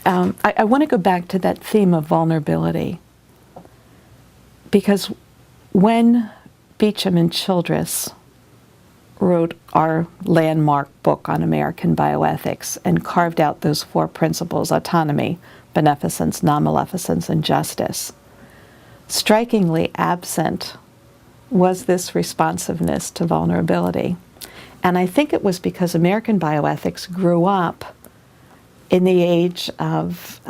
I want to go back to that theme of vulnerability, because when Beecham and Childress wrote our landmark book on American bioethics and carved out those 4 principles: autonomy, beneficence, non-maleficence, and justice, strikingly absent was this responsiveness to vulnerability. And I think it was because American bioethics grew up in the age of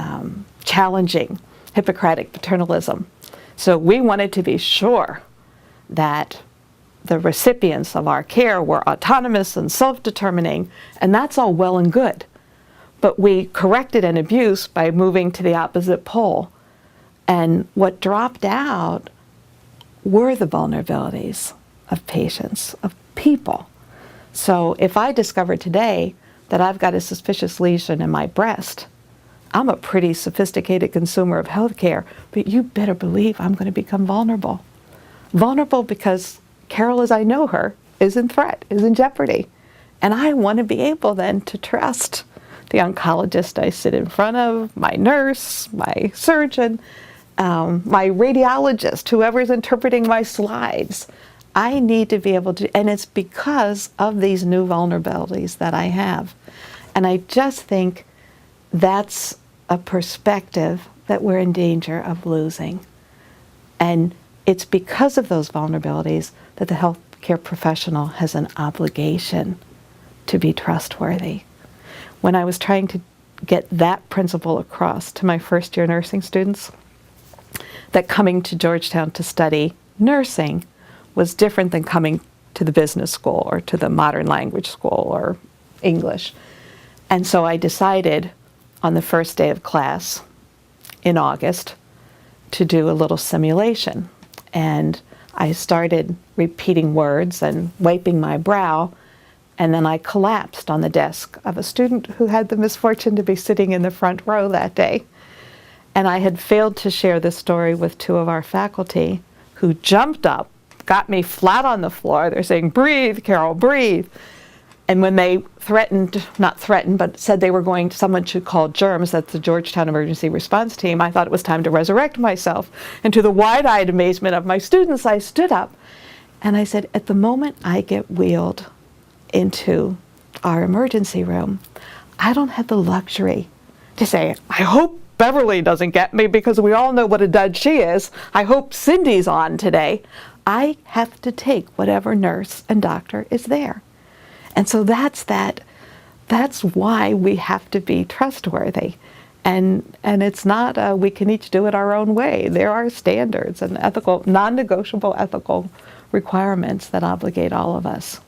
challenging Hippocratic paternalism. So we wanted to be sure that the recipients of our care were autonomous and self-determining, and that's all well and good. But we corrected an abuse by moving to the opposite pole. And what dropped out were the vulnerabilities of patients, of people. So if I discover today that I've got a suspicious lesion in my breast, I'm a pretty sophisticated consumer of healthcare, but you better believe I'm going to become vulnerable. Vulnerable because Carol, as I know her, is in threat, is in jeopardy. And I want to be able then to trust the oncologist I sit in front of, my nurse, my surgeon, my radiologist, whoever's interpreting my slides. I need to be able to, and it's because of these new vulnerabilities that I have. And I just think that's a perspective that we're in danger of losing. And it's because of those vulnerabilities that the healthcare professional has an obligation to be trustworthy. When I was trying to get that principle across to my first-year nursing students, that coming to Georgetown to study nursing was different than coming to the business school or to the modern language school or English. And so I decided on the first day of class in August to do a little simulation. And I started repeating words and wiping my brow, and then I collapsed on the desk of a student who had the misfortune to be sitting in the front row that day. And I had failed to share this story with 2 of our faculty, who jumped up, got me flat on the floor. They're saying, "Breathe, Carol, breathe." And when they not threatened, but said they were going, someone should call GERMS, that's the Georgetown Emergency Response Team, I thought it was time to resurrect myself. And to the wide-eyed amazement of my students, I stood up and I said, at the moment I get wheeled into our emergency room, I don't have the luxury to say, I hope Beverly doesn't get me because we all know what a dud she is. I hope Cindy's on today. I have to take whatever nurse and doctor is there. And so that's why we have to be trustworthy. And it's not, we can each do it our own way. There are standards and ethical, non-negotiable ethical requirements that obligate all of us.